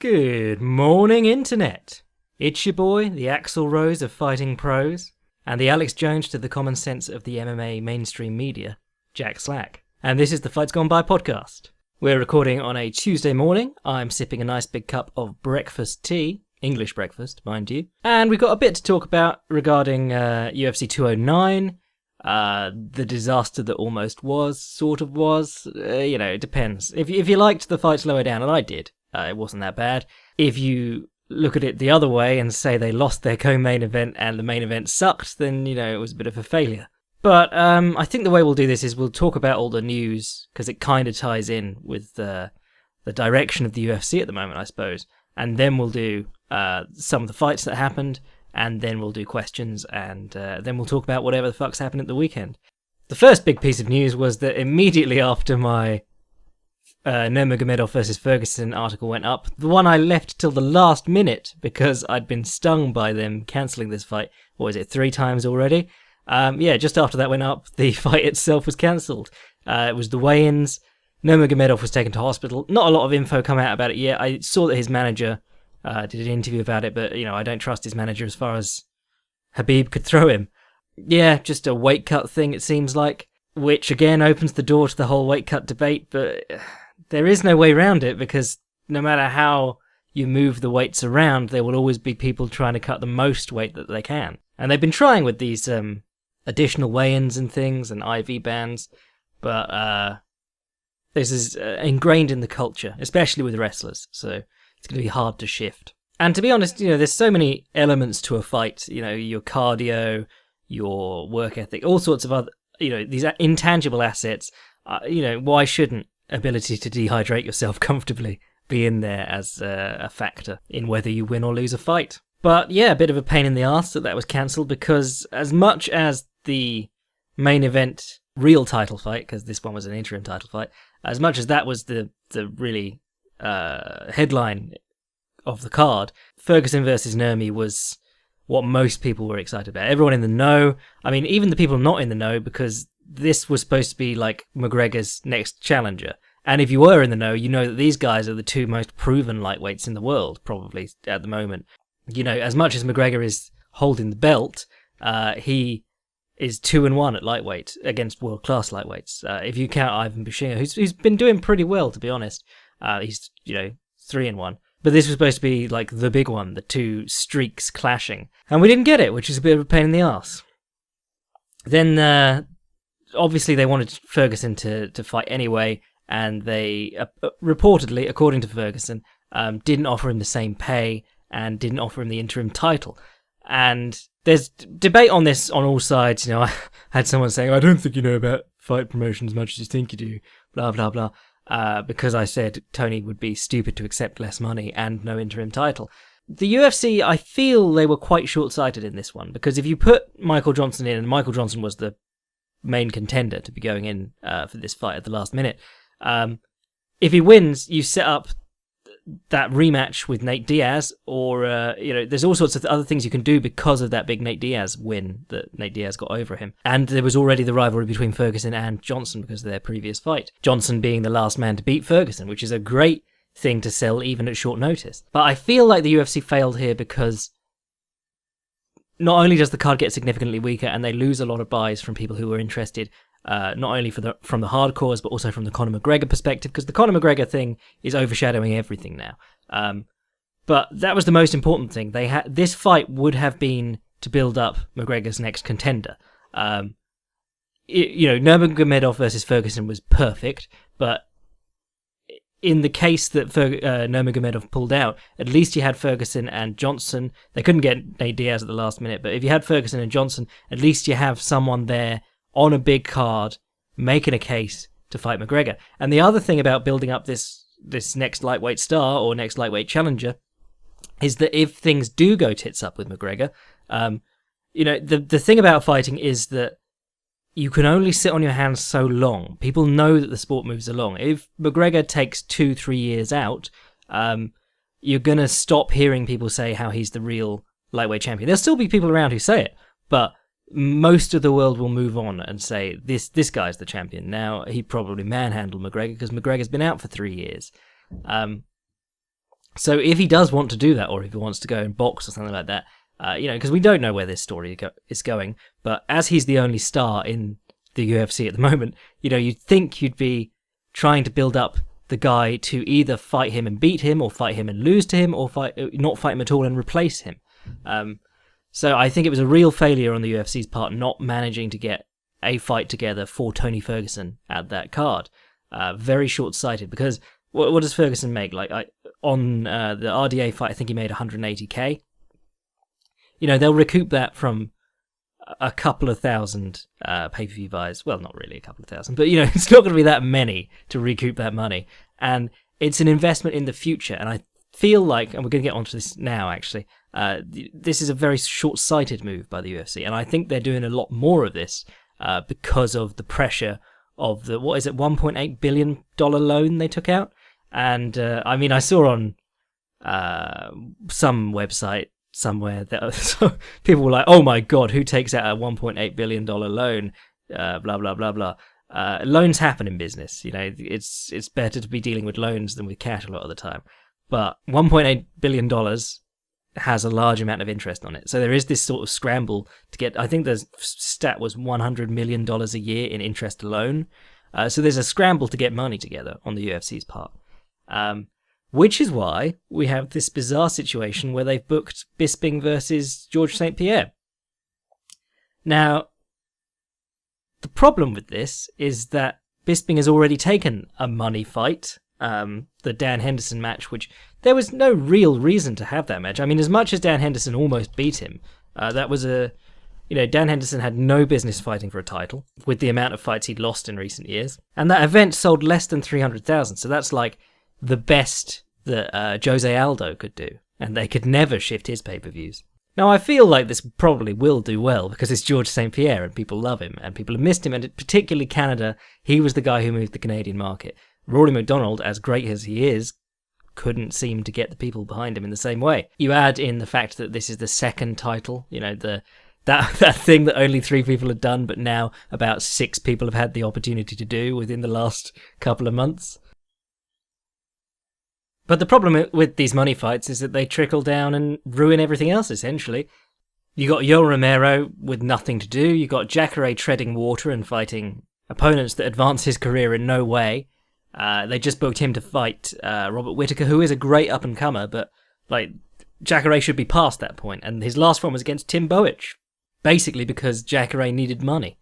Good morning, Internet. It's your boy, the Axl Rose of fighting pros, and the Alex Jones to the common sense of the MMA mainstream media, Jack Slack. And this is the Fights Gone By podcast. We're recording on a Tuesday morning. I'm sipping a nice big cup of breakfast tea, English breakfast, mind you. And we've got a bit to talk about regarding UFC 209, the disaster that almost was, sort of was. It depends. If you liked the fights lower down, and I did, it wasn't that bad. If you look at it the other way and say they lost their co-main event and the main event sucked, then, it was a bit of a failure. But I think the way we'll do this is we'll talk about all the news, because it kind of ties in with the direction of the UFC at the moment, I suppose. And then we'll do some of the fights that happened, and then we'll do questions, and then we'll talk about whatever the fuck's happened at the weekend. The first big piece of news was that immediately after my Nurmagomedov versus Ferguson article went up, the one I left till the last minute because I'd been stung by them cancelling this fight. What is it, 3 times already? Just after that went up, the fight itself was cancelled. It was the weigh-ins. Nurmagomedov was taken to hospital. Not a lot of info come out about it yet. I saw that his manager did an interview about it, but, I don't trust his manager as far as Khabib could throw him. Yeah, just a weight cut thing, it seems like, which again opens the door to the whole weight cut debate, but there is no way around it, because no matter how you move the weights around, there will always be people trying to cut the most weight that they can. And they've been trying with these additional weigh-ins and things and IV bans, but this is ingrained in the culture, especially with wrestlers, so it's going to be hard to shift. And to be honest, there's so many elements to a fight, your cardio, your work ethic, all sorts of other, these intangible assets. Why shouldn't ability to dehydrate yourself comfortably be in there as a factor in whether you win or lose a fight? But yeah, a bit of a pain in the arse that was cancelled, because as much as the main event real title fight, because this one was an interim title fight, as much as that was the really headline of the card, Ferguson versus Nurmi was what most people were excited about. Everyone in the know, I mean, even the people not in the know, because this was supposed to be like McGregor's next challenger. And if you were in the know, you know that these guys are the 2 most proven lightweights in the world, probably, at the moment. As much as McGregor is holding the belt, he is 2-1 at lightweight against world-class lightweights. If you count Ivan Bushinga, who's been doing pretty well, to be honest. He's, 3-1. But this was supposed to be like the big one, the 2 streaks clashing. And we didn't get it, which is a bit of a pain in the arse. Then, obviously they wanted Ferguson to fight anyway, and they reportedly, according to Ferguson, didn't offer him the same pay and didn't offer him the interim title. And there's debate on this on all sides. I had someone saying, I don't think you know about fight promotion as much as you think you do, blah, blah, blah, because I said Tony would be stupid to accept less money and no interim title. The UFC, I feel they were quite short-sighted in this one, because if you put Michael Johnson in, and Michael Johnson was the main contender to be going in for this fight at the last minute, if he wins, you set up that rematch with Nate Diaz, or there's all sorts of other things you can do because of that big Nate Diaz win that Nate Diaz got over him. And there was already the rivalry between Ferguson and Johnson because of their previous fight, Johnson being the last man to beat Ferguson, which is a great thing to sell even at short notice. But I feel like the UFC failed here because not only does the card get significantly weaker and they lose a lot of buys from people who were interested, not only from the hardcores, but also from the Conor McGregor perspective, because the Conor McGregor thing is overshadowing everything now. But that was the most important thing. This fight would have been to build up McGregor's next contender. Nurmagomedov versus Ferguson was perfect, but in the case that Nurmagomedov pulled out, at least you had Ferguson and Johnson. They couldn't get Nate Diaz at the last minute, but if you had Ferguson and Johnson, at least you have someone there on a big card making a case to fight McGregor. And the other thing about building up this next lightweight star or next lightweight challenger is that if things do go tits up with McGregor, the thing about fighting is that you can only sit on your hands so long. People know that the sport moves along. If McGregor takes 2-3 years out, you're going to stop hearing people say how he's the real lightweight champion. There'll still be people around who say it, but most of the world will move on and say, this guy's the champion. Now, he probably manhandled McGregor because McGregor's been out for 3 years. So if he does want to do that, or if he wants to go and box or something like that, because we don't know where this story is going, but as he's the only star in the UFC at the moment, you'd think you'd be trying to build up the guy to either fight him and beat him, or fight him and lose to him, or not fight him at all and replace him. So I think it was a real failure on the UFC's part not managing to get a fight together for Tony Ferguson at that card. Very short-sighted, because what does Ferguson make? On the RDA fight, I think he made 180k. They'll recoup that from a couple of thousand pay-per-view buys. Well, not really a couple of thousand, but it's not going to be that many to recoup that money. And it's an investment in the future. And I feel like, and we're going to get onto this now, actually, this is a very short-sighted move by the UFC. And I think they're doing a lot more of this because of the pressure of the, $1.8 billion loan they took out. And I saw on some website somewhere that people were like, oh my god, who takes out a $1.8 billion loan? Blah, blah, blah, blah. Loans happen in business. It's better to be dealing with loans than with cash a lot of the time. But $1.8 billion has a large amount of interest on it. So there is this sort of scramble to get, I think the stat was $100 million a year in interest alone. So there's a scramble to get money together on the UFC's part. Which is why we have this bizarre situation where they've booked Bisping versus George St. Pierre. Now, the problem with this is that Bisping has already taken a money fight, the Dan Henderson match, which there was no real reason to have that match. As much as Dan Henderson almost beat him, that was Dan Henderson had no business fighting for a title with the amount of fights he'd lost in recent years. And that event sold less than 300,000, so that's like the best that Jose Aldo could do, and they could never shift his pay-per-views. Now, I feel like this probably will do well, because it's George St. Pierre, and people love him, and people have missed him, and particularly Canada, he was the guy who moved the Canadian market. Rory McDonald, as great as he is, couldn't seem to get the people behind him in the same way. You add in the fact that this is the second title, that thing that only 3 people had done, but now about 6 people have had the opportunity to do within the last couple of months. But the problem with these money fights is that they trickle down and ruin everything else, essentially. You got Yoel Romero with nothing to do. You got Jacare treading water and fighting opponents that advance his career in no way. They just booked him to fight Robert Whittaker, who is a great up-and-comer, but Jacare should be past that point. And his last one was against Tim Boetsch, basically because Jacare needed money,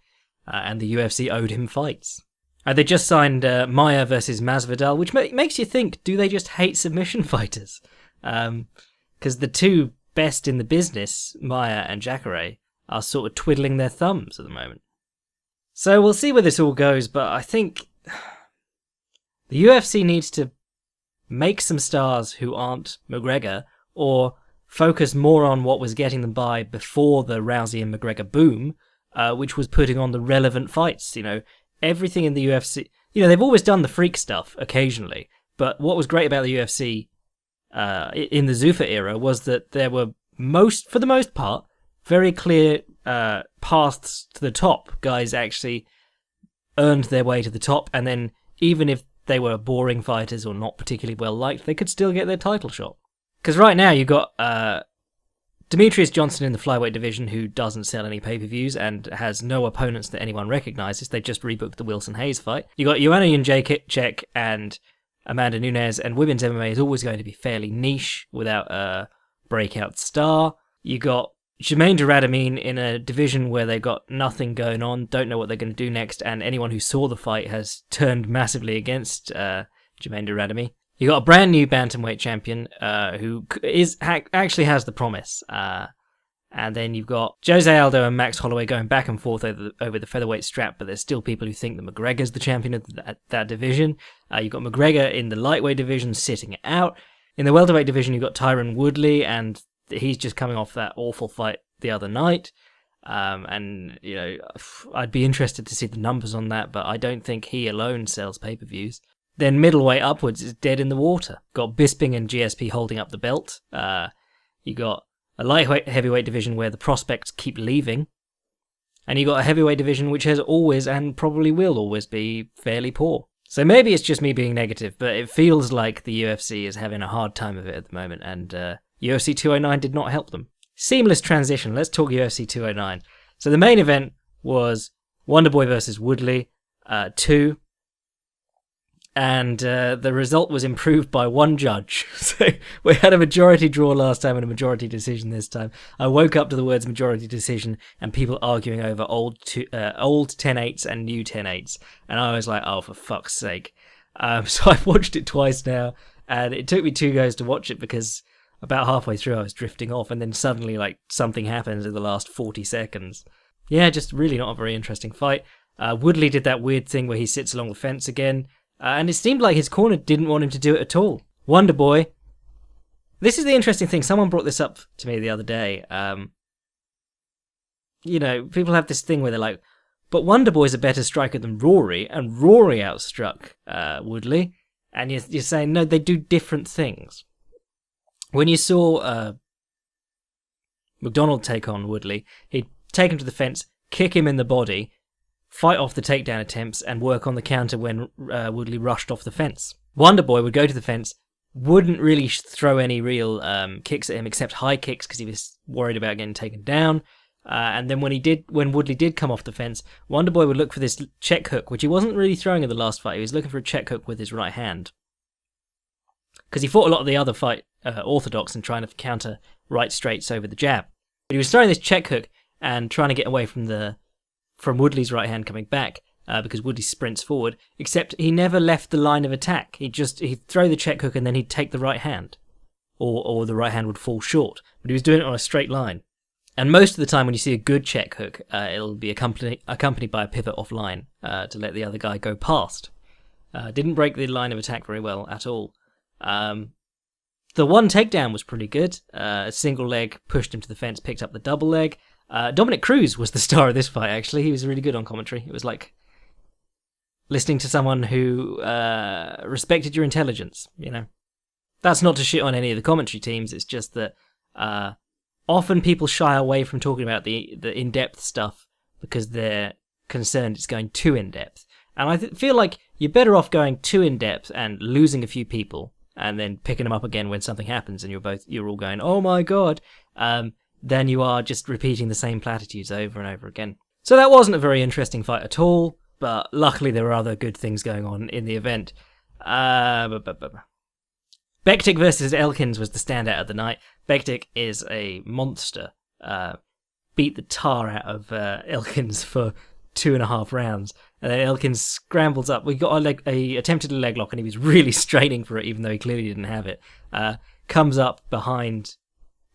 and the UFC owed him fights. They just signed Maia versus Masvidal, which makes you think, do they just hate submission fighters? Because the two best in the business, Maia and Jacare, are sort of twiddling their thumbs at the moment. So we'll see where this all goes, but I think the UFC needs to make some stars who aren't McGregor, or focus more on what was getting them by before the Rousey and McGregor boom, which was putting on the relevant fights, Everything in the UFC, they've always done the freak stuff occasionally, but what was great about the UFC in the Zuffa era was that there were for the most part, very clear paths to the top. Guys actually earned their way to the top, and then even if they were boring fighters or not particularly well liked, they could still get their title shot. Because right now you've got Demetrius Johnson in the flyweight division, who doesn't sell any pay-per-views and has no opponents that anyone recognises. They just rebooked the Wilson Hayes fight. You got Joanna Jędrzejczyk and Amanda Nunes, and women's MMA is always going to be fairly niche without a breakout star. You got Jermaine Duradamine in a division where they've got nothing going on, don't know what they're going to do next, and anyone who saw the fight has turned massively against Jermaine Duradamine. You got a brand new bantamweight champion who actually has the promise. And then you've got Jose Aldo and Max Holloway going back and forth over the featherweight strap, but there's still people who think that McGregor's the champion of that division. You've got McGregor in the lightweight division sitting it out. In the welterweight division, you've got Tyron Woodley, and he's just coming off that awful fight the other night. And I'd be interested to see the numbers on that, but I don't think he alone sells pay-per-views. Then middleweight upwards is dead in the water. Got Bisping and GSP holding up the belt. You got a lightweight heavyweight division where the prospects keep leaving. And you got a heavyweight division which has always and probably will always be fairly poor. So maybe it's just me being negative, but it feels like the UFC is having a hard time of it at the moment, and UFC 209 did not help them. Seamless transition. Let's talk UFC 209. So the main event was Wonderboy versus Woodley 2, and the result was improved by one judge. So we had a majority draw last time and a majority decision this time. I woke up to the words majority decision and people arguing over old 10-8s and new 10-8s, and I was like, oh, for fuck's sake. So I've watched it twice now, and it took me 2 goes to watch it because about halfway through I was drifting off, and then suddenly like something happens in the last 40 seconds. Yeah, just really not a very interesting fight. Woodley did that weird thing where he sits along the fence again, and it seemed like his corner didn't want him to do it at all. Wonderboy. This is the interesting thing. Someone brought this up to me the other day. You know, people have this thing where they're like, but Wonderboy's a better striker than Rory, and Rory outstruck Woodley. And you're saying, no, they do different things. When you saw McDonald take on Woodley, he'd take him to the fence, kick him in the body, fight off the takedown attempts, and work on the counter when Woodley rushed off the fence. Wonderboy would go to the fence, wouldn't really throw any real kicks at him except high kicks because he was worried about getting taken down. And then when Woodley did come off the fence, Wonderboy would look for this check hook, which he wasn't really throwing in the last fight. He was looking for a check hook with his right hand. Because he fought a lot of the other fight orthodox and trying to counter right straights over the jab. But he was throwing this check hook and trying to get away from Woodley's right hand coming back because Woodley sprints forward, except he never left the line of attack. He'd throw the check hook and then he'd take the right hand. Or the right hand would fall short. But he was doing it on a straight line. And most of the time when you see a good check hook, it'll be accompanied by a pivot offline to let the other guy go past. Didn't break the line of attack very well at all. The one takedown was pretty good. A single leg pushed him to the fence, picked up the double leg. Dominic Cruz was the star of this fight, actually. He was really good on commentary. It was like listening to someone who respected your intelligence, you know. That's not to shit on any of the commentary teams. It's just that often people shy away from talking about the in-depth stuff because they're concerned it's going too in-depth. And I feel like you're better off going too in-depth and losing a few people and then picking them up again when something happens and you're all going, oh my god, than you are just repeating the same platitudes over and over again. So that wasn't a very interesting fight at all, but luckily there were other good things going on in the event. Betic versus Elkins was the standout of the night. Betic is a monster. Beat the tar out of Elkins for 2.5 rounds. And then Elkins scrambles up. We got attempted a leg lock and he was really straining for it even though he clearly didn't have it. Comes up behind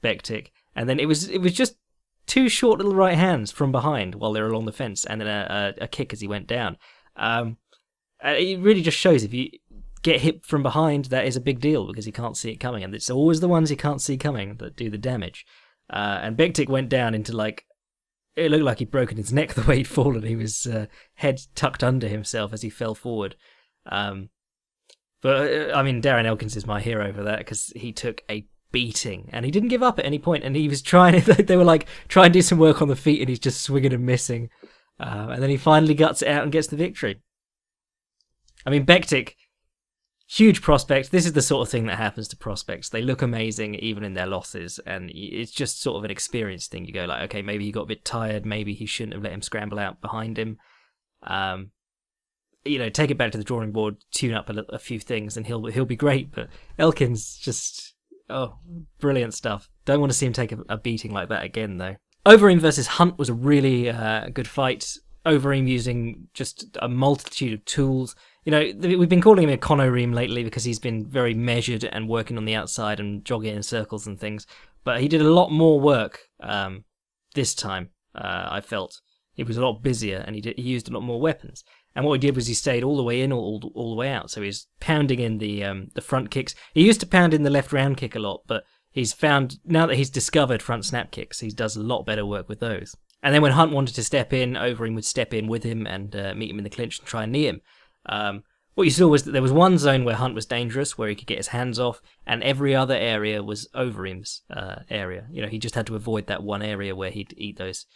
Betic. And then it was just 2 short little right hands from behind while they were along the fence and then a kick as he went down. It really just shows if you get hit from behind, that is a big deal because you can't see it coming. And it's always the ones you can't see coming that do the damage. And Betic went down into it looked like he'd broken his neck the way he'd fallen. He was head tucked under himself as he fell forward. But I mean, Darren Elkins is my hero for that because he took a beating and he didn't give up at any point. And he was trying. They were like, try and do some work on the feet, and he's just swinging and missing. And then he finally guts it out and gets the victory. I mean, Betic, huge prospect. This is the sort of thing that happens to prospects. They look amazing even in their losses, and it's just sort of an experience thing. You go like, okay, maybe he got a bit tired. Maybe he shouldn't have let him scramble out behind him. Take it back to the drawing board, tune up a few things, and he'll be great. But Elkins just, brilliant stuff. Don't want to see him take a beating like that again, though. Overeem versus Hunt was a really good fight. Overeem using just a multitude of tools. You know, we've been calling him a Conoreem lately because he's been very measured and working on the outside and jogging in circles and things. But he did a lot more work this time, I felt. He was a lot busier and he used a lot more weapons. And what he did was he stayed all the way in, all the way out. So he was pounding in the front kicks. He used to pound in the left round kick a lot, but he's found, now that he's discovered front snap kicks, he does a lot better work with those. And then when Hunt wanted to step in, Overeem would step in with him and meet him in the clinch and try and knee him. What you saw was that there was one zone where Hunt was dangerous, where he could get his hands off, and every other area was Overeem's area. You know, he just had to avoid that one area where he'd eat those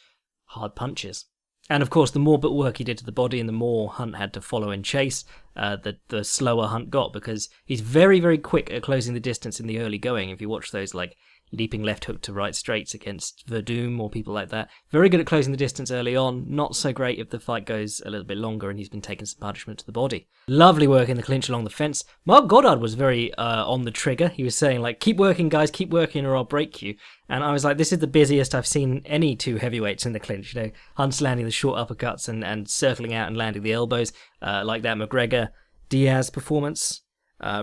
hard punches. And of course, the more work he did to the body and the more Hunt had to follow and chase, the slower Hunt got, because he's very, very quick at closing the distance in the early going. If you watch those like leaping left hook to right straights against Verdum or people like that, very good at closing the distance early on. Not so great if the fight goes a little bit longer and he's been taking some punishment to the body. Lovely work in the clinch along the fence. Mark Goddard was very on the trigger. He was saying like, keep working guys, keep working or I'll break you. And I was like, this is the busiest I've seen any two heavyweights in the clinch. You know, Hunt's landing the short uppercuts and circling out and landing the elbows, like that McGregor-Diaz performance.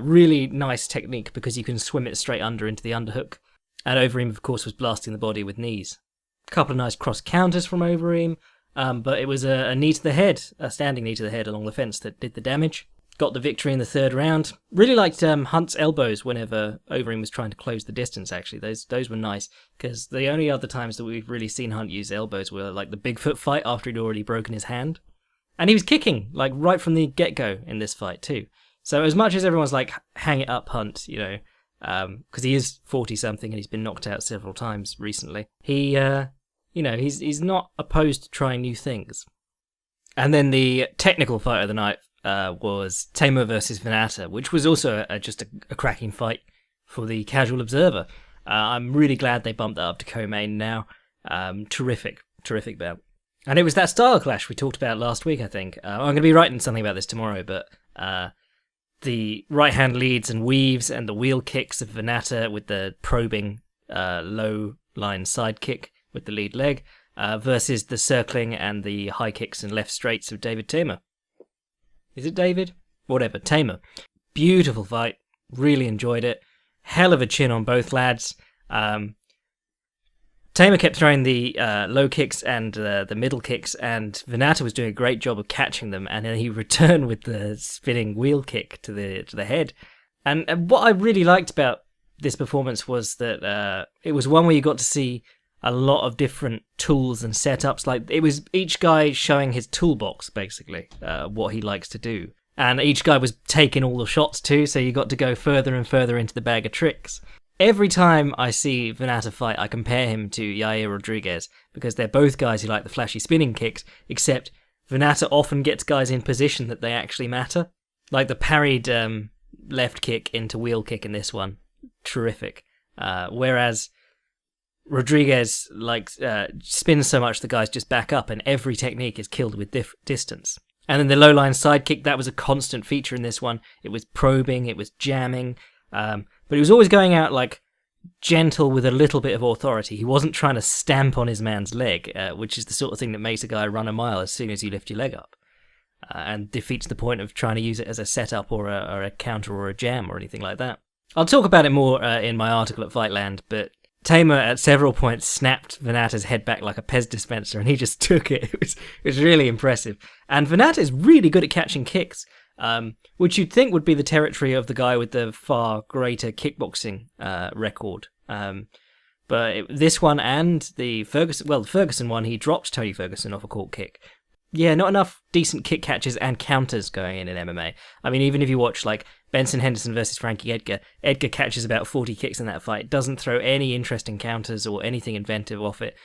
Really nice technique because you can swim it straight under into the underhook. And Overeem, of course, was blasting the body with knees. A couple of nice cross counters from Overeem, but it was a knee to the head, a standing knee to the head along the fence that did the damage. Got the victory in the third round. Really liked Hunt's elbows whenever Overeem was trying to close the distance, actually. Those were nice, because the only other times that we've really seen Hunt use elbows were like the Bigfoot fight after he'd already broken his hand. And he was kicking, like right from the get-go in this fight too. So as much as everyone's like, hang it up, Hunt, you know, because he is 40-something and he's been knocked out several times recently. He, you know, he's not opposed to trying new things. And then the technical fight of the night was Tamer versus Vanata, which was also just a cracking fight for the casual observer. I'm really glad they bumped that up to co-main now. Terrific bout. And it was that style clash we talked about last week, I think. I'm going to be writing something about this tomorrow, but the right hand leads and weaves and the wheel kicks of Vanata with the probing low line side kick with the lead leg versus the circling and the high kicks and left straights of David Tamer. Is it David? Whatever, Tamer. Beautiful fight. Really enjoyed it. Hell of a chin on both lads. Tamer kept throwing the low kicks and the middle kicks, and Vanata was doing a great job of catching them, and then he returned with the spinning wheel kick to the head. And what I really liked about this performance was that it was one where you got to see a lot of different tools and setups. Like, it was each guy showing his toolbox, basically, what he likes to do. And each guy was taking all the shots too, so you got to go further and further into the bag of tricks. Every time I see Vanata fight, I compare him to Yair Rodriguez, because they're both guys who like the flashy spinning kicks, except Vanata often gets guys in position that they actually matter. Like the parried left kick into wheel kick in this one. Terrific. Whereas Rodriguez spins so much the guys just back up, and every technique is killed with distance. And then the low line side kick, that was a constant feature in this one. It was probing, it was jamming, but he was always going out like gentle with a little bit of authority. He wasn't trying to stamp on his man's leg, which is the sort of thing that makes a guy run a mile as soon as you lift your leg up, and defeats the point of trying to use it as a setup or a counter or a jam or anything like that. I'll talk about it more in my article at Fightland, but Tamer at several points snapped Vanata's head back like a Pez dispenser, and he just took it. It was really impressive. And Vanata is really good at catching kicks, which you'd think would be the territory of the guy with the far greater kickboxing record. But this one and the Ferguson one, he dropped Tony Ferguson off a caught kick. Yeah, not enough decent kick catches and counters going in MMA. I mean, even if you watch like Benson Henderson versus Frankie Edgar, Edgar catches about 40 kicks in that fight, doesn't throw any interesting counters or anything inventive off it.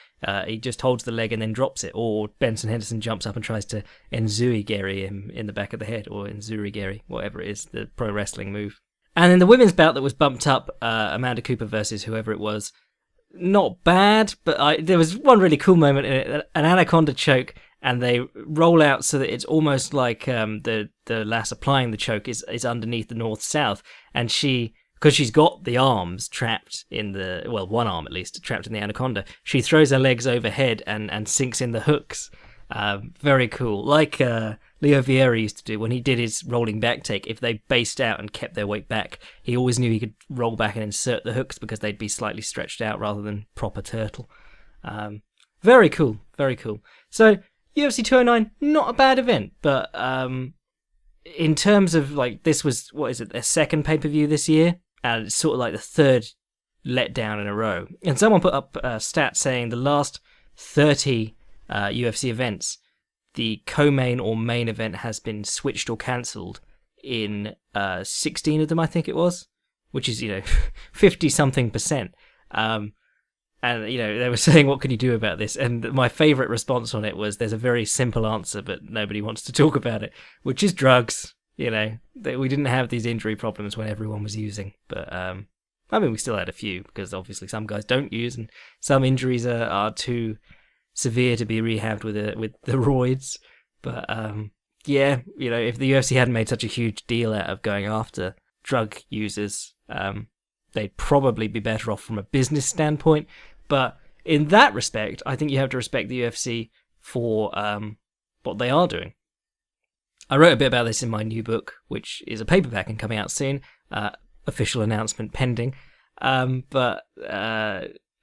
He just holds the leg and then drops it. Or Benson Henderson jumps up and tries to enzui-geri him in the back of the head, or enzuri-geri, whatever it is, the pro wrestling move. And in the women's bout that was bumped up, Amanda Cooper versus whoever it was, not bad, but there was one really cool moment in it, an anaconda choke, and they roll out so that it's almost like the lass applying the choke is underneath the north-south, and because she's got the arms trapped in one arm at least, trapped in the anaconda, she throws her legs overhead and sinks in the hooks. Very cool. Like Leo Vieira used to do when he did his rolling back take. If they based out and kept their weight back, he always knew he could roll back and insert the hooks because they'd be slightly stretched out rather than proper turtle. Very cool, very cool. So UFC 209, not a bad event, but in terms of like, this was, their second pay-per-view this year, and it's sort of like the third letdown in a row. And someone put up a stat saying the last 30 UFC events, the co-main or main event has been switched or cancelled in 16 of them, I think it was, which is, 50-something%. And, they were saying, what can you do about this? And my favourite response on it was, there's a very simple answer, but nobody wants to talk about it, which is drugs. You know, we didn't have these injury problems when everyone was using. But, I mean, we still had a few, because obviously some guys don't use, and some injuries are too severe to be rehabbed with the roids. But, yeah, you know, if the UFC hadn't made such a huge deal out of going after drug users, they'd probably be better off from a business standpoint. But in that respect, I think you have to respect the UFC for what they are doing. I wrote a bit about this in my new book, which is a paperback and coming out soon. Official announcement pending. But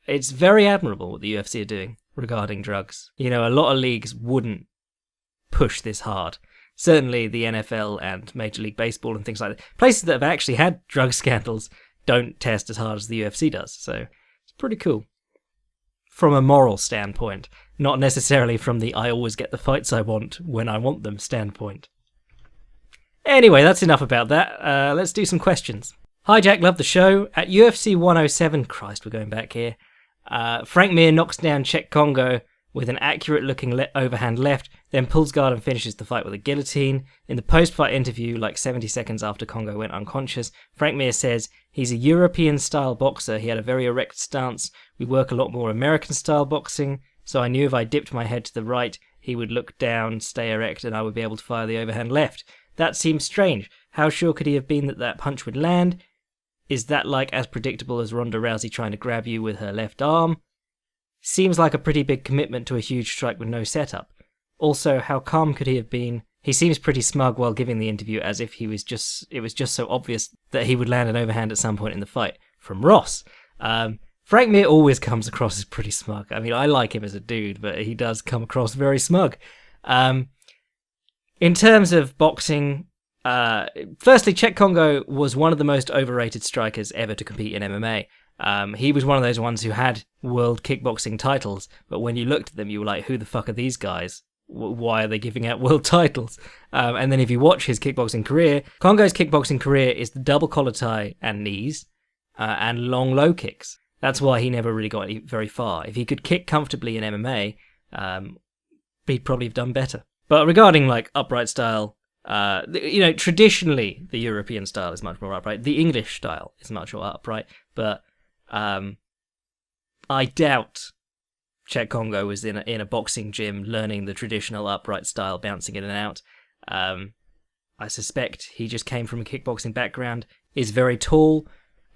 it's very admirable what the UFC are doing regarding drugs. You know, a lot of leagues wouldn't push this hard. Certainly the NFL and Major League Baseball and things like that. Places that have actually had drug scandals don't test as hard as the UFC does. So it's pretty cool. From a moral standpoint, not necessarily from the I always get the fights I want when I want them standpoint. Anyway, that's enough about that. Let's do some questions. Hi Jack, love the show. At UFC 107, Christ, we're going back here. Frank Mir knocks down Czech Congo with an accurate looking overhand left, then pulls guard and finishes the fight with a guillotine. In the post-fight interview, like 70 seconds after Congo went unconscious, Frank Mir says, he's a European-style boxer, he had a very erect stance, we work a lot more American-style boxing, so I knew if I dipped my head to the right, he would look down, stay erect, and I would be able to fire the overhand left. That seems strange. How sure could he have been that that punch would land? Is that like as predictable as Ronda Rousey trying to grab you with her left arm? Seems like a pretty big commitment to a huge strike with no setup. Also, how calm could he have been? He seems pretty smug while giving the interview, as if it was just so obvious that he would land an overhand at some point in the fight. From Ross. Frank Mir always comes across as pretty smug. I mean, I like him as a dude, but he does come across very smug. In terms of boxing, firstly, Czech Congo was one of the most overrated strikers ever to compete in MMA. He was one of those ones who had world kickboxing titles, but when you looked at them, you were like, who the fuck are these guys? Why are they giving out world titles? And then if you watch his kickboxing career, Congo's kickboxing career is the double collar tie and knees, and long low kicks. That's why he never really got very far. If he could kick comfortably in MMA, he'd probably have done better. But regarding like upright style, you know, traditionally the European style is much more upright. The English style is much more upright, but I doubt Czech Congo was in a boxing gym learning the traditional upright style, bouncing in and out. I suspect he just came from a kickboxing background, is very tall,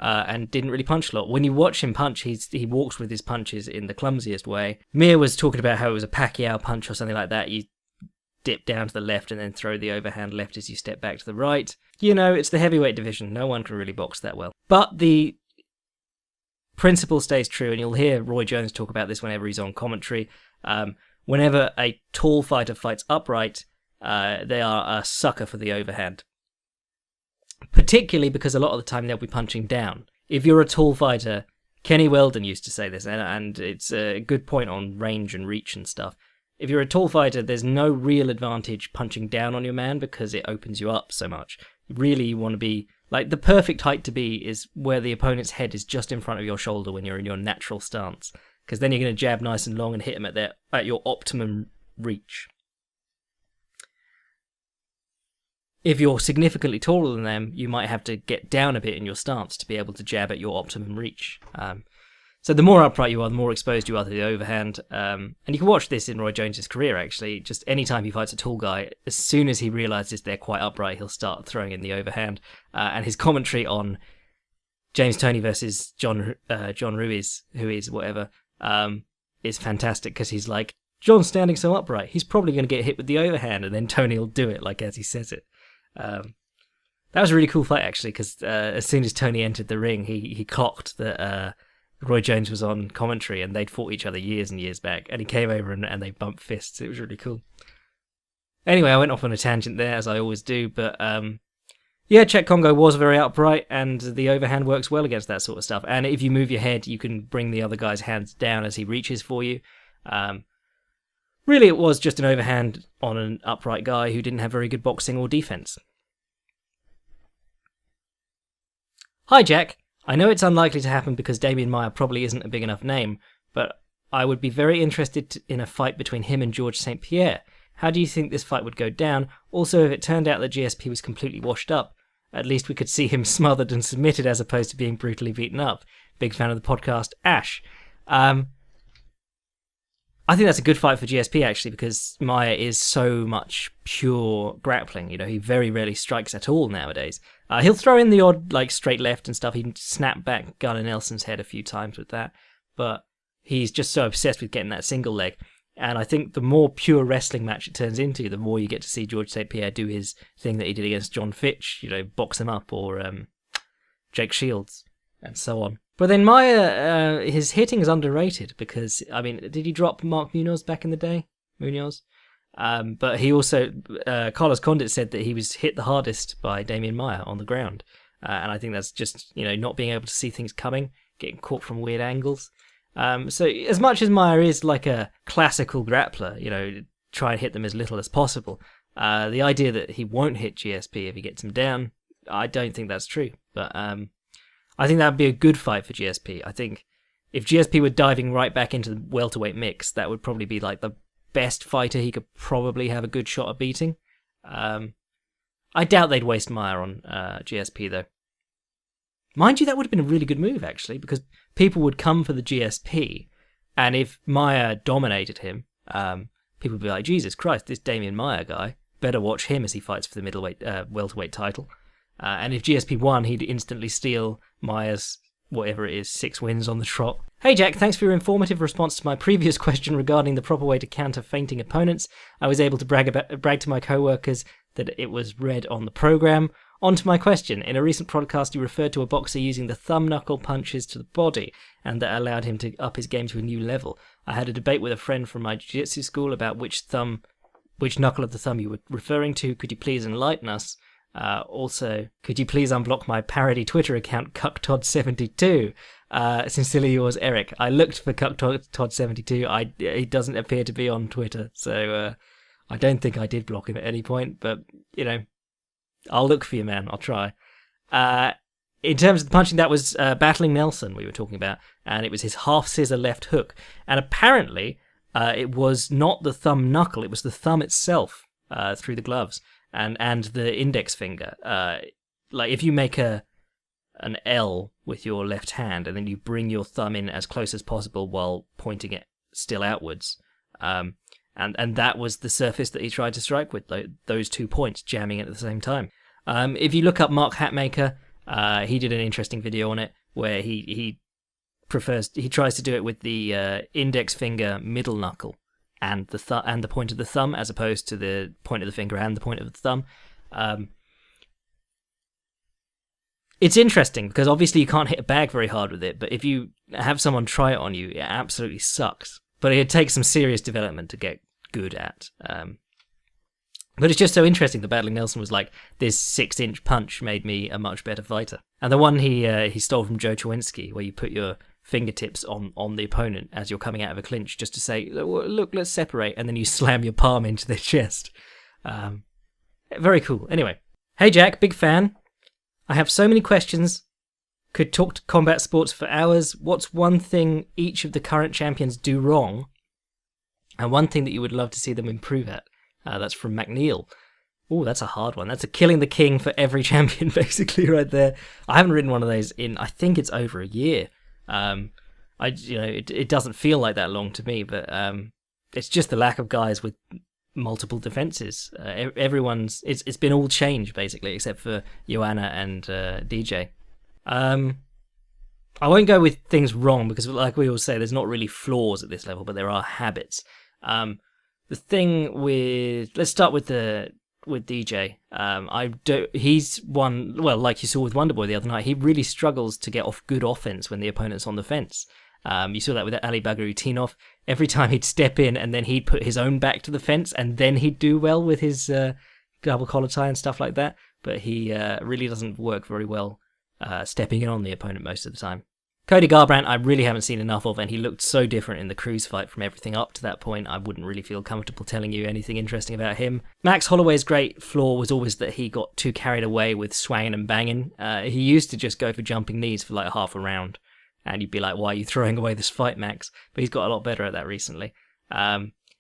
and didn't really punch a lot. When you watch him punch, he walks with his punches in the clumsiest way. Mir was talking about how it was a Pacquiao punch or something like that. You dip down to the left and then throw the overhand left as you step back to the right. You know, it's the heavyweight division. No one can really box that well. But the principle stays true, and you'll hear Roy Jones talk about this whenever he's on commentary. Whenever a tall fighter fights upright, they are a sucker for the overhand. Particularly because a lot of the time they'll be punching down. If you're a tall fighter, Kenny Weldon used to say this, and it's a good point on range and reach and stuff. If you're a tall fighter, there's no real advantage punching down on your man because it opens you up so much. Really, you want to be, like, the perfect height to be is where the opponent's head is just in front of your shoulder when you're in your natural stance. Because then you're going to jab nice and long and hit them at your optimum reach. If you're significantly taller than them, you might have to get down a bit in your stance to be able to jab at your optimum reach. So the more upright you are, the more exposed you are to the overhand. And you can watch this in Roy Jones's career, actually. Just any time he fights a tall guy, as soon as he realises they're quite upright, he'll start throwing in the overhand. And his commentary on James Toney versus John Ruiz, who is whatever, is fantastic because he's like, John's standing so upright, he's probably going to get hit with the overhand, and then Toney will do it like as he says it. That was a really cool fight, actually, because as soon as Toney entered the ring, he clocked that Roy Jones was on commentary, and they'd fought each other years and years back, and he came over and they bumped fists. It was really cool. Anyway, I went off on a tangent there, as I always do, but yeah, Czech Congo was very upright, and the overhand works well against that sort of stuff. And if you move your head, you can bring the other guy's hands down as he reaches for you. Really, it was just an overhand on an upright guy who didn't have very good boxing or defense. Hi, Jack. I know it's unlikely to happen because Damian Maia probably isn't a big enough name, but I would be very interested in a fight between him and George St. Pierre. How do you think this fight would go down? Also, if it turned out that GSP was completely washed up, at least we could see him smothered and submitted as opposed to being brutally beaten up. Big fan of the podcast, Ash. I think that's a good fight for GSP, actually, because Maia is so much pure grappling. He very rarely strikes at all nowadays. He'll throw in the odd, straight left and stuff. He snapped back Gunnar Nelson's head a few times with that. But he's just so obsessed with getting that single leg. And I think the more pure wrestling match it turns into, the more you get to see George St. Pierre do his thing that he did against John Fitch, box him up, or Jake Shields, and so on. But then Maia, his hitting is underrated because, did he drop Mark Munoz back in the day? Munoz? But he also, Carlos Condit said that he was hit the hardest by Damian Maia on the ground. And I think that's just, not being able to see things coming, getting caught from weird angles. So as much as Maia is like a classical grappler, try and hit them as little as possible. The idea that he won't hit GSP if he gets him down, I don't think that's true. But I think that would be a good fight for GSP. I think if GSP were diving right back into the welterweight mix, that would probably be the best fighter he could probably have a good shot at beating. I doubt they'd waste Maia on GSP, though. Mind you, that would have been a really good move, actually, because people would come for the GSP, and if Maia dominated him, people would be like, Jesus Christ, this Damian Maia guy, better watch him as he fights for the welterweight title. And if GSP won, he'd instantly steal Maia's, whatever it is, 6 wins on the trot. Hey Jack, thanks for your informative response to my previous question regarding the proper way to counter feinting opponents. I was able to brag to my co-workers that it was read on the program. On to my question. In a recent podcast, you referred to a boxer using the thumb knuckle punches to the body, and that allowed him to up his game to a new level. I had a debate with a friend from my jiu-jitsu school about which knuckle of the thumb you were referring to. Could you please enlighten us? Also, could you please unblock my parody Twitter account, CuckTodd72? Sincerely yours, Eric. I looked for CuckTodd72. He doesn't appear to be on Twitter, so I don't think I did block him at any point, but, I'll look for you, man. I'll try. In terms of the punching, that was Battling Nelson we were talking about, and it was his half-scissor left hook. And apparently, it was not the thumb knuckle, it was the thumb itself through the gloves. And the index finger, if you make an L with your left hand and then you bring your thumb in as close as possible while pointing it still outwards, and that was the surface that he tried to strike with, those 2 points jamming at the same time. If you look up Mark Hatmaker, he did an interesting video on it where he tries to do it with the index finger middle knuckle and the point of the thumb, as opposed to the point of the finger and the point of the thumb. It's interesting because obviously you can't hit a bag very hard with it, but if you have someone try it on you, it absolutely sucks. But it takes some serious development to get good at. But it's just so interesting that Battling Nelson was like, this 6-inch punch made me a much better fighter. And the one he stole from Joe Chowinski, where you put your fingertips on the opponent as you're coming out of a clinch, just to say, look, let's separate, and then you slam your palm into their chest. Very cool. Anyway, hey Jack, big fan. I have so many questions. Could talk to combat sports for hours. What's one thing each of the current champions do wrong, and one thing that you would love to see them improve at? That's from McNeil. Oh, that's a hard one. That's a killing the king for every champion, basically, right there. I haven't written one of those in, I think it's over a year. It doesn't feel like that long to me, but it's just the lack of guys with multiple defenses. It's been all change basically, except for Joanna and DJ. I won't go with things wrong because, like we all say, there's not really flaws at this level, but there are habits. The thing let's start with DJ. He's one, well, like you saw with Wonderboy the other night, he really struggles to get off good offense when the opponent's on the fence. You saw that with Ali Bagarutinov. Every time he'd step in and then he'd put his own back to the fence and then he'd do well with his double collar tie and stuff like that. But he really doesn't work very well stepping in on the opponent most of the time. Cody Garbrandt, I really haven't seen enough of, and he looked so different in the Cruz fight from everything up to that point. I wouldn't really feel comfortable telling you anything interesting about him. Max Holloway's great flaw was always that he got too carried away with swanging and banging. He used to just go for jumping knees for like half a round, and you'd be like, why are you throwing away this fight, Max? But he's got a lot better at that recently.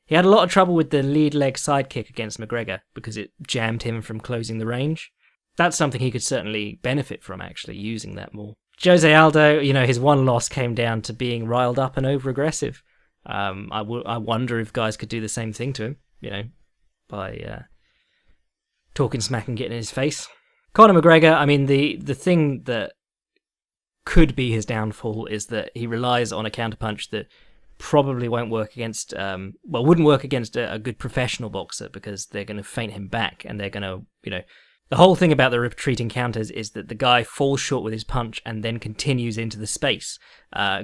He had a lot of trouble with the lead leg sidekick against McGregor because it jammed him from closing the range. That's something he could certainly benefit from, actually, using that more. Jose Aldo, his one loss came down to being riled up and over-aggressive. I wonder if guys could do the same thing to him, by talking smack and getting in his face. Conor McGregor, the thing that could be his downfall is that he relies on a counterpunch that probably won't work against, wouldn't work against a good professional boxer, because they're going to feint him back, and they're going to, the whole thing about the retreating counters is that the guy falls short with his punch and then continues into the space.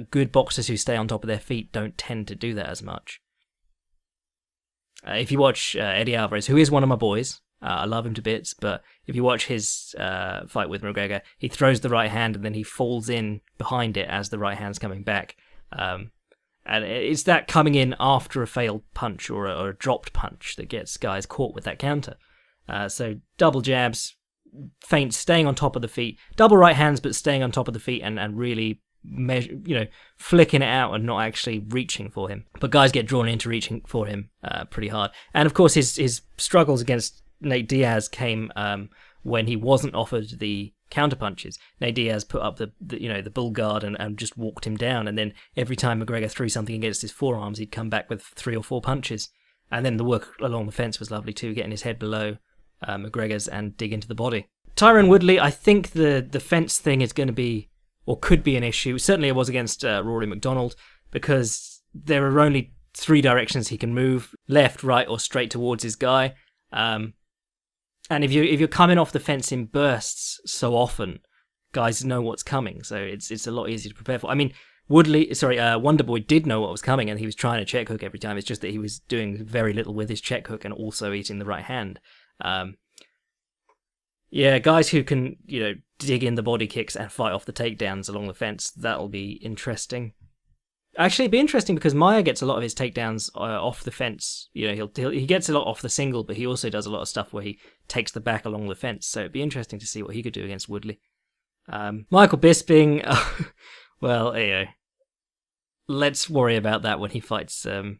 Good boxers who stay on top of their feet don't tend to do that as much. If you watch Eddie Alvarez, who is one of my boys, I love him to bits, but if you watch his fight with McGregor, he throws the right hand and then he falls in behind it as the right hand's coming back. And it's that coming in after a failed punch or a dropped punch that gets guys caught with that counter. So double jabs, feints, staying on top of the feet, double right hands but staying on top of the feet and really flicking it out and not actually reaching for him. But guys get drawn into reaching for him pretty hard. And of course his struggles against Nate Diaz came when he wasn't offered the counter punches. Nate Diaz put up the bull guard and just walked him down, and then every time McGregor threw something against his forearms, he'd come back with 3 or 4 punches. And then the work along the fence was lovely too, getting his head below McGregor's and dig into the body. Tyron Woodley, I think the fence thing is going to be, or could be, an issue. Certainly it was against Rory McDonald, because there are only 3 directions he can move: left, right, or straight towards his guy. And if you're coming off the fence in bursts so often, guys know what's coming, so it's a lot easier to prepare for. Wonderboy did know what was coming, and he was trying to check hook every time. It's just that he was doing very little with his check hook and also eating the right hand. Guys who can, dig in the body kicks and fight off the takedowns along the fence, that'll be interesting. Actually, it'd be interesting because Maia gets a lot of his takedowns off the fence. He gets a lot off the single, but he also does a lot of stuff where he takes the back along the fence. So it'd be interesting to see what he could do against Woodley. Michael Bisping, let's worry about that when he fights a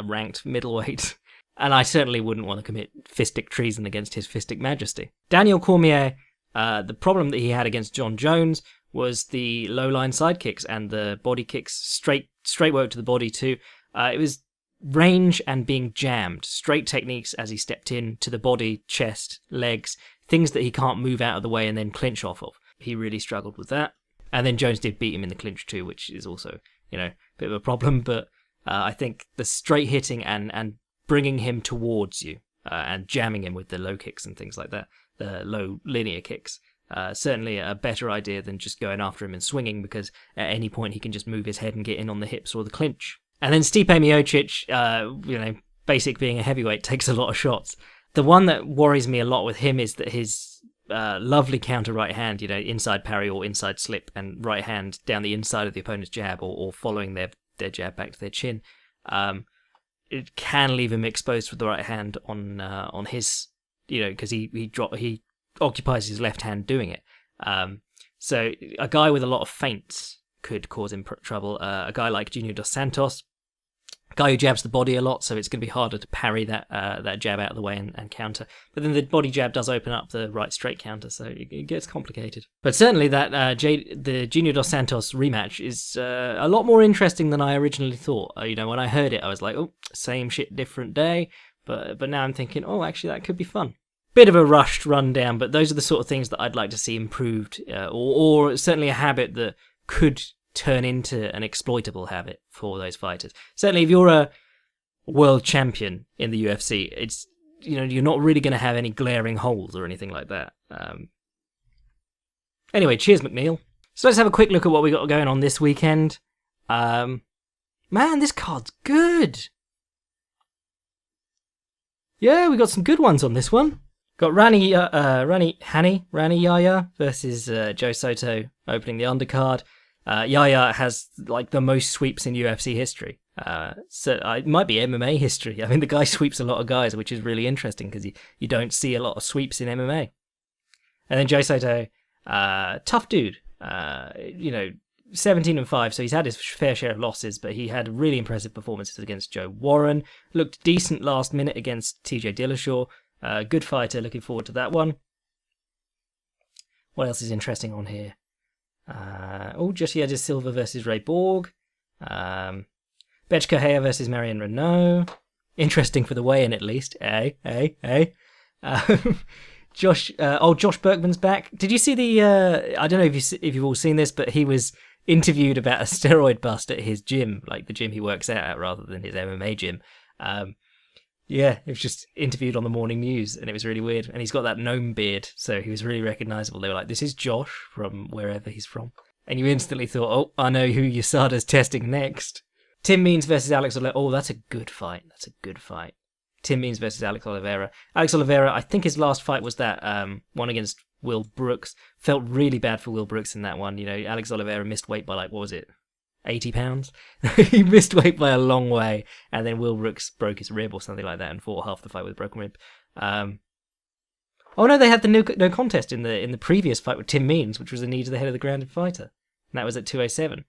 ranked middleweight. And I certainly wouldn't want to commit fistic treason against his fistic majesty. Daniel Cormier, the problem that he had against John Jones was the low-line side kicks and the body kicks, straight work to the body too. It was range and being jammed, straight techniques as he stepped in to the body, chest, legs, things that he can't move out of the way and then clinch off of. He really struggled with that. And then Jones did beat him in the clinch too, which is also, a bit of a problem. But I think the straight hitting and bringing him towards you and jamming him with the low kicks and things like that, the low linear kicks, certainly a better idea than just going after him and swinging, because at any point he can just move his head and get in on the hips or the clinch. And then Stipe Miocic, basic being a heavyweight, takes a lot of shots. The one that worries me a lot with him is that his lovely counter right hand, inside parry or inside slip, and right hand down the inside of the opponent's jab or following their jab back to their chin. It can leave him exposed with the right hand on his, because he occupies his left hand doing it. So a guy with a lot of feints could cause him trouble. A guy like Junior Dos Santos, a guy who jabs the body a lot, so it's going to be harder to parry that jab out of the way and counter. But then the body jab does open up the right straight counter, so it gets complicated. But certainly that the Junior Dos Santos rematch is a lot more interesting than I originally thought. When I heard it, I was like, oh, same shit, different day. But now I'm thinking, oh, actually, that could be fun. Bit of a rushed rundown, but those are the sort of things that I'd like to see improved, or certainly a habit that could turn into an exploitable habit for those fighters. Certainly, if you're a world champion in the UFC, it's you're not really going to have any glaring holes or anything like that. Anyway, cheers, McNeil. So let's have a quick look at what we got going on this weekend. Man, this card's good. Yeah, we got some good ones on this one. Got Rani Yahya versus Joe Soto opening the undercard. Yahya has the most sweeps in UFC history. So it might be MMA history. I mean, the guy sweeps a lot of guys, which is really interesting because you don't see a lot of sweeps in MMA. And then Joe Soto, tough dude. 17-5, so he's had his fair share of losses, but he had really impressive performances against Joe Warren. Looked decent last minute against TJ Dillashaw. Good fighter, looking forward to that one. What else is interesting on here? Joshua De Silva versus Ray Borg. Betch Correa versus Marion Renault. Interesting for the weigh-in, at least. Josh Berkman's back. Did you see the? I don't know if you've all seen this, but he was interviewed about a steroid bust at his gym, like the gym he works out at, rather than his MMA gym. It was just interviewed on the morning news, and it was really weird. And he's got that gnome beard, so he was really recognisable. They were like, "This is Josh from wherever he's from," and you instantly thought, "Oh, I know who USADA's testing next." Tim Means versus Alex Oliveira. Oh, that's a good fight. Tim Means versus Alex Oliveira. Alex Oliveira, I think his last fight was that one against Will Brooks. Felt really bad for Will Brooks in that one. You know, Alex Oliveira missed weight by 80 pounds? He missed weight by a long way, and then Will Brooks broke his rib or something like that and fought half the fight with a broken rib. They had the no contest in the previous fight with Tim Means, which was a knee to the head of the grounded fighter. And that was at 207.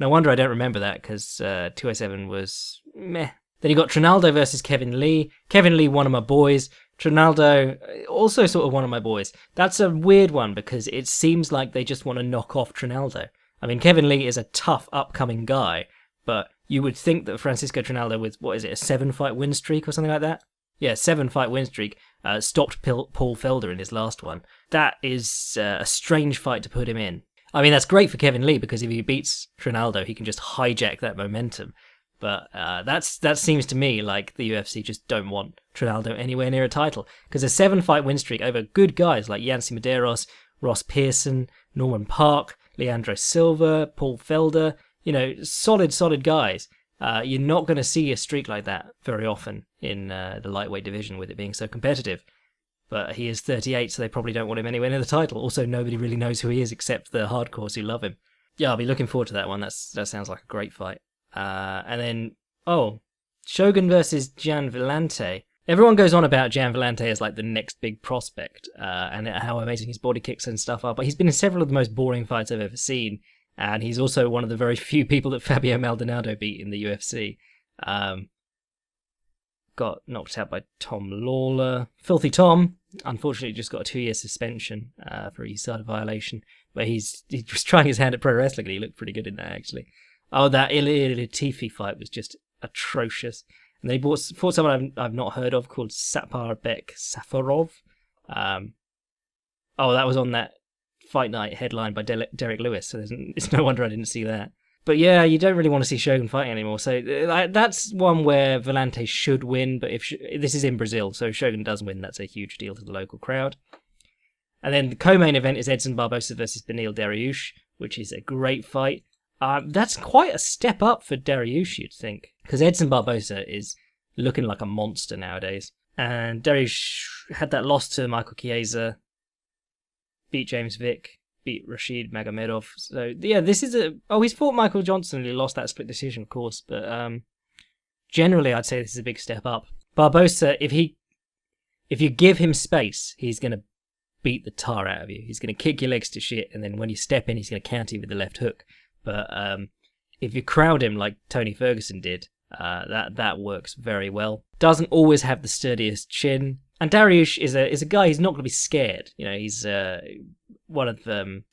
No wonder I don't remember that, because 207 was meh. Then you got Trinaldo versus Kevin Lee. Kevin Lee, one of my boys. Trinaldo, also sort of one of my boys. That's a weird one, because it seems like they just want to knock off Trinaldo. I mean, Kevin Lee is a tough, upcoming guy, but you would think that Francisco Trinaldo, with, a 7-fight win streak or something like that? Yeah, 7-fight win streak, stopped Paul Felder in his last one. That is a strange fight to put him in. I mean, that's great for Kevin Lee, because if he beats Trinaldo, he can just hijack that momentum. But that seems to me like the UFC just don't want Trinaldo anywhere near a title. Because a 7-fight win streak over good guys like Yancy Medeiros, Ross Pearson, Norman Park, Leandro Silva, Paul Felder, solid guys. You're not going to see a streak like that very often in the lightweight division, with it being so competitive. But he is 38, so they probably don't want him anywhere near the title. Also, nobody really knows who he is except the hardcores who love him. Yeah, I'll be looking forward to that one. That sounds like a great fight. And then, Shogun versus Gian Villante. Everyone goes on about Gian Villante as like the next big prospect, and how amazing his body kicks and stuff are, but he's been in several of the most boring fights I've ever seen, and he's also one of the very few people that Fabio Maldonado beat in the UFC. Got knocked out by Tom Lawler. Filthy Tom, unfortunately, just got a 2-year suspension for a USADA violation, but he was trying his hand at pro wrestling, and he looked pretty good in that, actually. Oh, that Ilir Latifi fight was just atrocious. And they fought someone I've not heard of called Saparbek Safarov. That was on that Fight Night headline by Derek Lewis, so it's no wonder I didn't see that. But yeah, you don't really want to see Shogun fighting anymore, so that's one where Villante should win, but this is in Brazil, so if Shogun does win, that's a huge deal to the local crowd. And then the co-main event is Edson Barbosa versus Beneil Dariush, which is a great fight. That's quite a step up for Dariush, you'd think, because Edson Barbosa is looking like a monster nowadays. And Dariush had that loss to Michael Chiesa, beat James Vick, beat Rashid Magomedov. So yeah, this is he's fought Michael Johnson and he lost that split decision, of course, but generally I'd say this is a big step up. Barbosa, if you give him space, he's going to beat the tar out of you. He's going to kick your legs to shit, and then when you step in, he's going to counter you with the left hook. But if you crowd him like Tony Ferguson did, that works very well. Doesn't always have the sturdiest chin. And Dariush is a guy who's not going to be scared. He's one of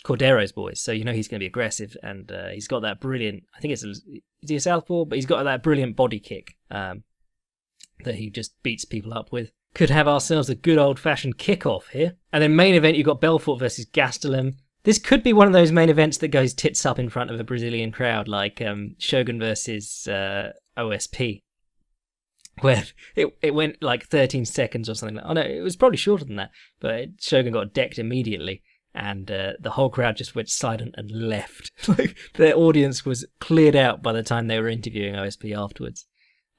Cordero's boys, so he's going to be aggressive, and he's got that brilliant, I think is he a southpaw? But he's got that brilliant body kick that he just beats people up with. Could have ourselves a good old-fashioned kickoff here. And then main event, you've got Belfort versus Gastelum. This could be one of those main events that goes tits up in front of a Brazilian crowd, like Shogun versus OSP, where it went like 13 seconds or something. Oh no, it was probably shorter than that, but Shogun got decked immediately, and the whole crowd just went silent and left. Like their audience was cleared out by the time they were interviewing OSP afterwards.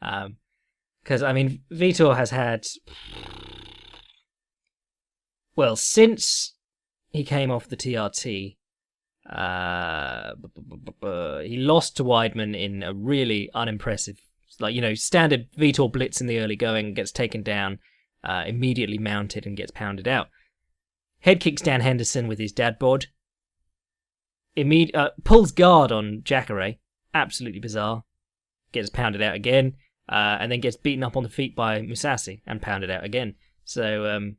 Because, Vitor has had... Well, since he came off the TRT, he lost to Weidman in a really unimpressive, standard Vitor blitz in the early going, gets taken down, immediately mounted and gets pounded out. Head kicks Dan Henderson with his dad bod. pulls guard on Jacare. Absolutely bizarre. Gets pounded out again, and then gets beaten up on the feet by Musashi and pounded out again. So,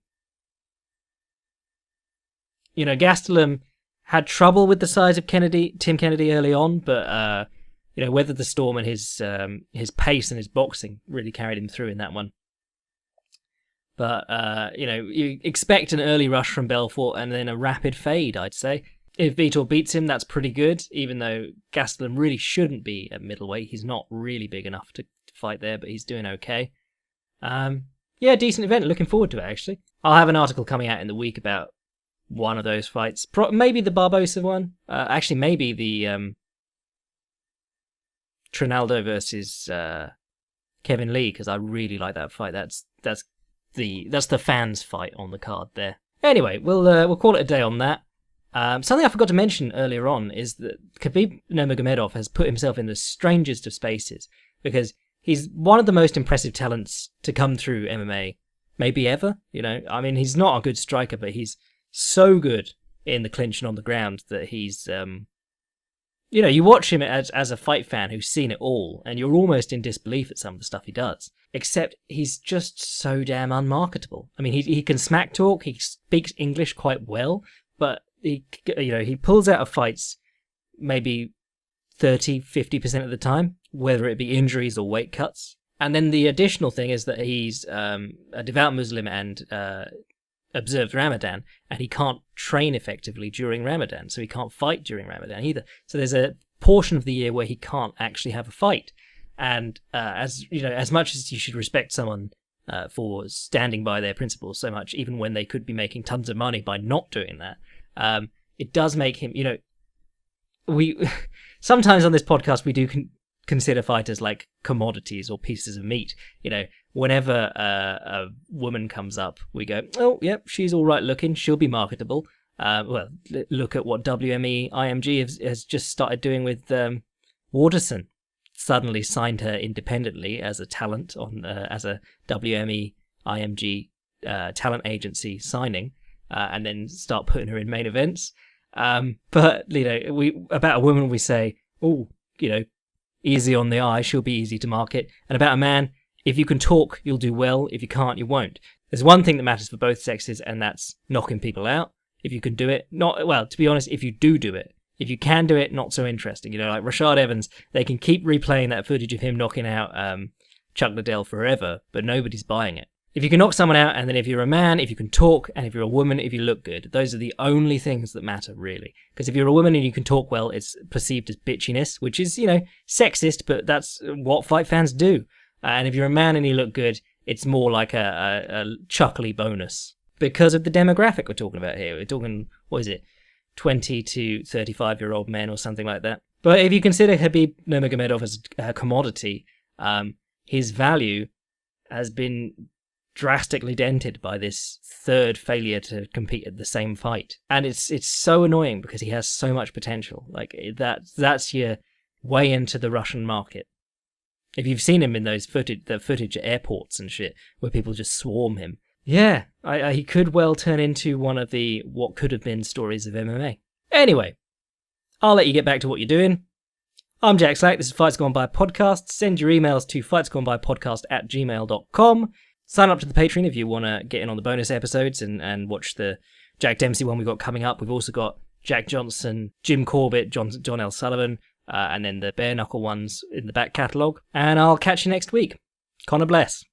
Gastelum had trouble with the size of Tim Kennedy early on, but weathered the storm, and his pace and his boxing really carried him through in that one. But you expect an early rush from Belfort and then a rapid fade, I'd say. If Vitor beats him, that's pretty good, even though Gastelum really shouldn't be at middleweight. He's not really big enough to fight there, but he's doing okay. Decent event. Looking forward to it, actually. I'll have an article coming out in the week about one of those fights. Maybe the Barbosa one. Actually, maybe the Trinaldo versus Kevin Lee, because I really like that fight. That's the fans' fight on the card there. Anyway, we'll call it a day on that. Something I forgot to mention earlier on is that Khabib Nurmagomedov has put himself in the strangest of spaces, because he's one of the most impressive talents to come through MMA, maybe ever. He's not a good striker, but he's so good in the clinch and on the ground that he's, you watch him as a fight fan who's seen it all, and you're almost in disbelief at some of the stuff he does. Except he's just so damn unmarketable. I mean, he can smack talk, he speaks English quite well, but he pulls out of fights maybe 30-50% of the time, whether it be injuries or weight cuts. And then the additional thing is that he's a devout Muslim and observes Ramadan, and he can't train effectively during Ramadan, so he can't fight during Ramadan either. So there's a portion of the year where he can't actually have a fight. And as much as you should respect someone for standing by their principles so much, even when they could be making tons of money by not doing that, it does make him, we sometimes on this podcast we do consider fighters like commodities or pieces of meat. Whenever a woman comes up, we go, oh, yep, she's all right looking, she'll be marketable. Look at what WME IMG has just started doing with Waterson. Suddenly signed her independently as a talent as a WME IMG talent agency signing, and then start putting her in main events. But we about a woman we say, oh, easy on the eye, she'll be easy to market. And about a man, if you can talk, you'll do well. If you can't, you won't. There's one thing that matters for both sexes, and that's knocking people out. If you can do it, to be honest, if you do it. If you can do it, not so interesting. Like Rashad Evans, they can keep replaying that footage of him knocking out Chuck Liddell forever, but nobody's buying it. If you can knock someone out, and then if you're a man, if you can talk, and if you're a woman, if you look good, those are the only things that matter, really. Because if you're a woman and you can talk well, it's perceived as bitchiness, which is, sexist, but that's what fight fans do. And if you're a man and you look good, it's more like a chuckly bonus. Because of the demographic we're talking about here. We're talking, 20 to 35-year-old men or something like that. But if you consider Khabib Nurmagomedov as a commodity, his value has been drastically dented by this third failure to compete at the same fight. And it's so annoying because he has so much potential. Like that's your way into the Russian market. If you've seen him in the footage at airports and shit, where people just swarm him, yeah, he could well turn into one of the what could have been stories of MMA. Anyway, I'll let you get back to what you're doing. I'm Jack Slack, this is Fights Gone By Podcast. Send your emails to fightsgonebypodcast@gmail.com. Sign up to the Patreon if you want to get in on the bonus episodes and watch the Jack Dempsey one we've got coming up. We've also got Jack Johnson, Jim Corbett, John L. Sullivan, and then the bare knuckle ones in the back catalogue. And I'll catch you next week. Connor bless.